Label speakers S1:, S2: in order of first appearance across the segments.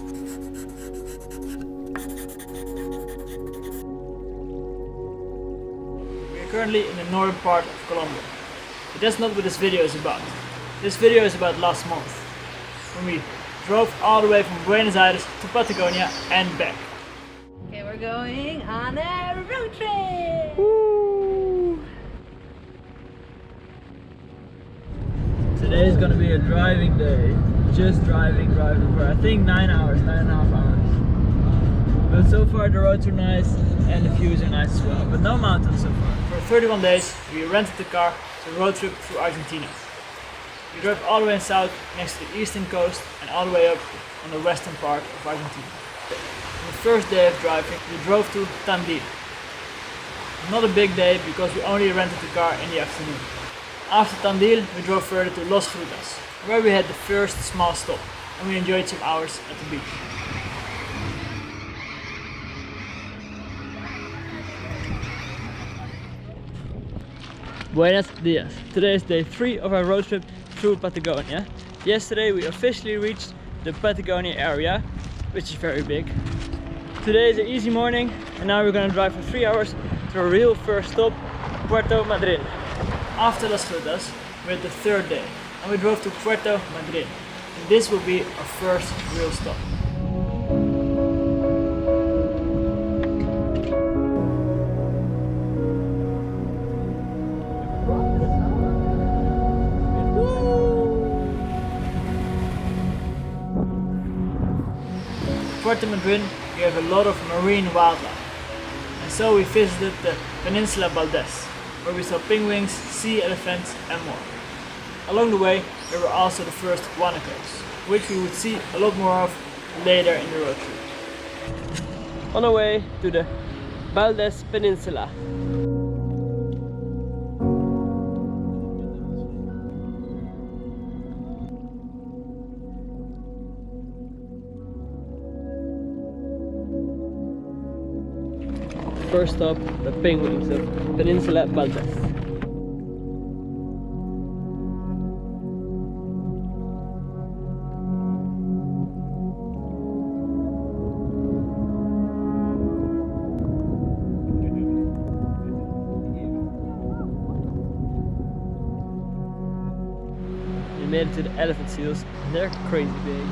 S1: We are currently in the northern part of Colombia, but that's not what this video is about. This video is about last month, when we drove all the way from Buenos Aires to Patagonia and back.
S2: Okay, we're going on a road trip!
S1: Woo! Today is gonna be a driving day. Just driving for I think 9 hours, 9.5 hours. But so far the roads are nice and the views are nice as well, but no mountains so far. For 31 days we rented the car to road trip through Argentina. We drove all the way south next to the eastern coast and all the way up on the western part of Argentina. On the first day of driving we drove to Tandil. Not a big day because we only rented the car in the afternoon. After Tandil we drove further to Los Grutas, where we had the first small stop and we enjoyed some hours at the beach. Buenos dias. Today is day 3 of our road trip through Patagonia. Yesterday we officially reached the Patagonia area, which is very big. Today is an easy morning and now we're gonna drive for 3 hours to our real first stop, Puerto Madryn. After Las Grutas, we're at the third day and we drove to Puerto Madryn. And this will be our first real stop. Puerto Madryn, we have a lot of marine wildlife, and so we visited the Peninsula Valdes, where we saw penguins, sea elephants and more. Along the way there were also the first guanacos, which we would see a lot more of later in the road trip. On our way to the Valdes Peninsula. First stop, the penguins of Peninsula Valdes. We made it to the elephant seals, and they're crazy big.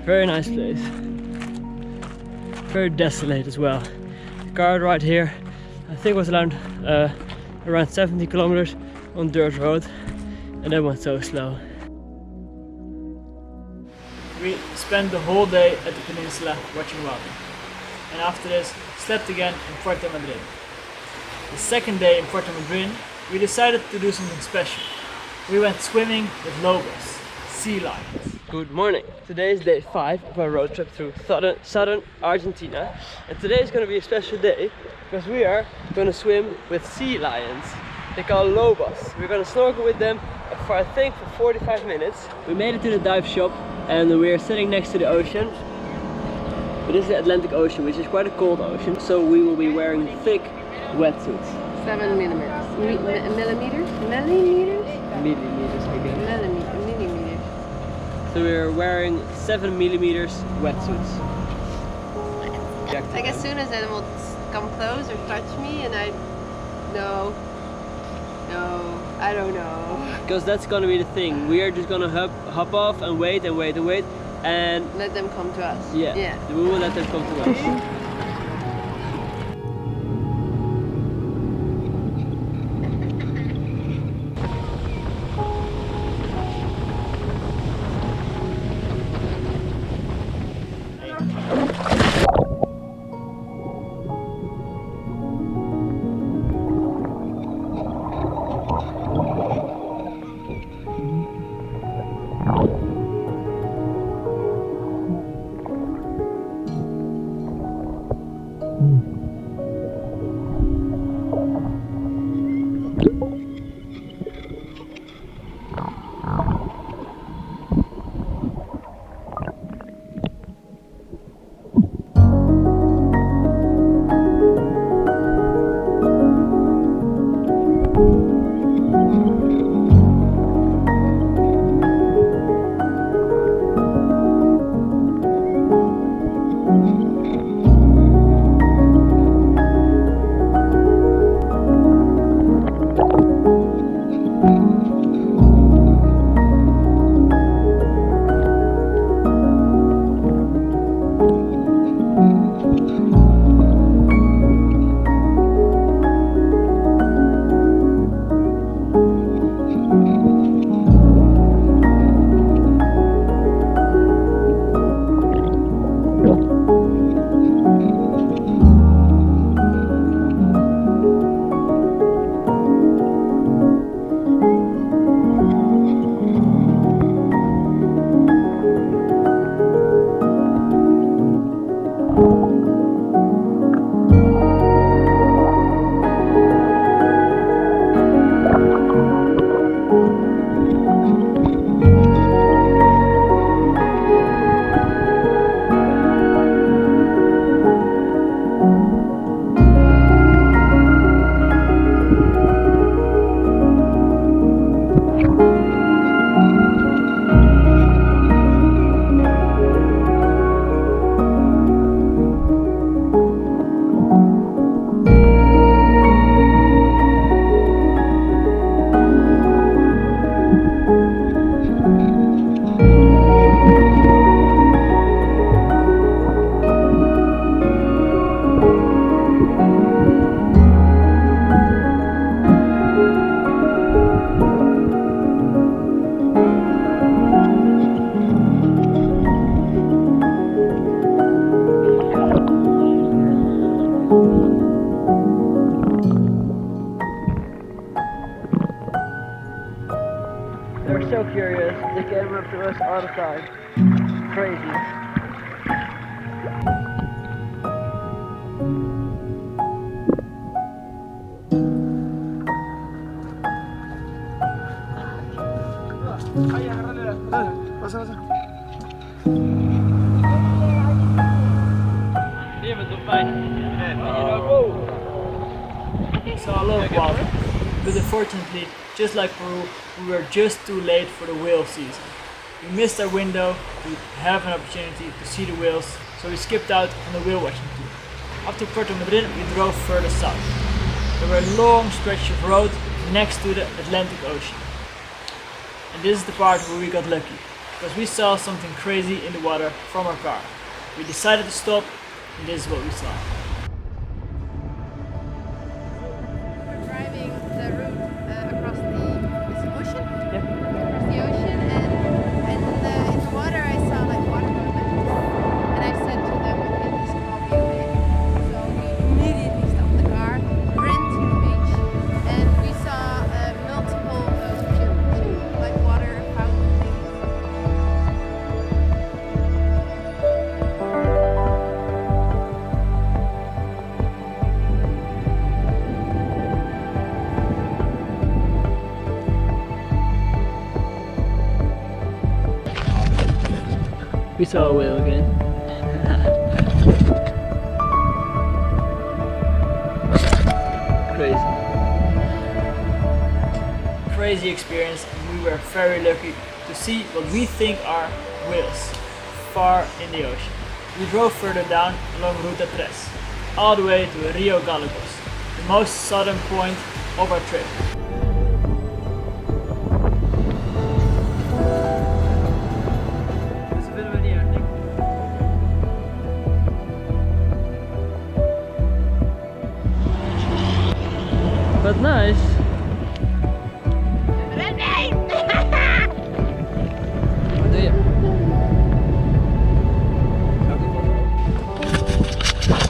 S1: Very nice place. Very desolate as well. The car right here, I think was around 70 kilometers on dirt road, and that went so slow. We spent the whole day at the peninsula watching wildlife, and after this slept again in Puerto Madryn. The second day in Puerto Madryn, we decided to do something special. We went swimming with lobos, sea lions. Good morning. Today is day 5 of our road trip through southern Argentina, and today is going to be a special day because we are going to swim with sea lions. They call lobos. We're going to snorkel with them for I think for 45 minutes. We made it to the dive shop and we are sitting next to the ocean. But this is the Atlantic Ocean, which is quite a cold ocean, so we will be wearing thick wetsuits.
S2: 7 millimeters. Millimeters, I guess. Millimeters.
S1: So we're wearing 7 millimeters wetsuits.
S2: Like as soon as animals come close or touch me and I don't know.
S1: Because that's gonna be the thing. We are just gonna hop off and wait and let
S2: them come to us.
S1: Yeah. We will let them come to us. They're so curious, they came up to us all the time. Crazy. Saw a lot of water, but unfortunately, just like Peru, we were just too late for the whale season. We missed our window to have an opportunity to see the whales, so we skipped out on the whale watching tour. After Puerto Madryn, we drove further south. There were long stretches of road next to the Atlantic Ocean. And this is the part where we got lucky, because we saw something crazy in the water from our car. We decided to stop, and this is what we saw.
S2: We're driving the route across the ocean.
S1: Yep.
S2: Across the ocean, and in the water I saw like water movement. And I said to them, okay, this cannot be okay. So we immediately stopped the car, ran to the beach, and we saw multiple of those two like water fountain things.
S1: We saw a whale again. Crazy experience, and we were very lucky to see what we think are whales far in the ocean. We drove further down along Ruta 3, all the way to Río Gallegos, the most southern point of our trip. But nice.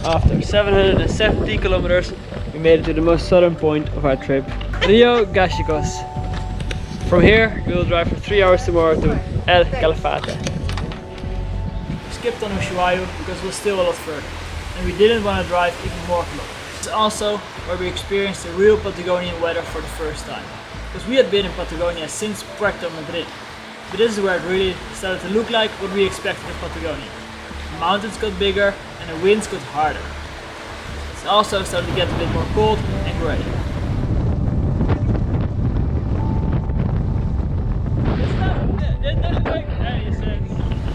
S1: After 770 kilometers, we made it to the most southern point of our trip, Río Gallegos. From here, we will drive for 3 hours tomorrow to El Calafate. We skipped on Ushuaia because it was still a lot further, and we didn't want to drive even more kilometers. It's also where we experienced the real Patagonian weather for the first time, because we had been in Patagonia since Puerto Madryn, but this is where it really started to look like what we expected in Patagonia. The mountains got bigger and the winds got harder. It's also started to get a bit more cold and grey.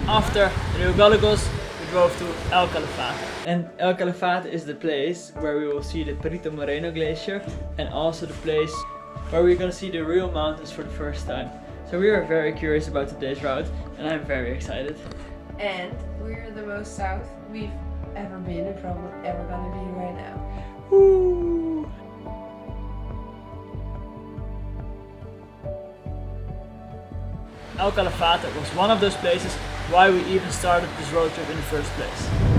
S1: After Río Gallegos, we drove to El Calafate. And El Calafate is the place where we will see the Perito Moreno glacier, and also the place where we're gonna see the real mountains for the first time. So we are very curious about today's route, and I'm very excited.
S2: And we're the most south we've ever been and probably ever gonna be right now.
S1: Woo! El Calafate was one of those places why we even started this road trip in the first place.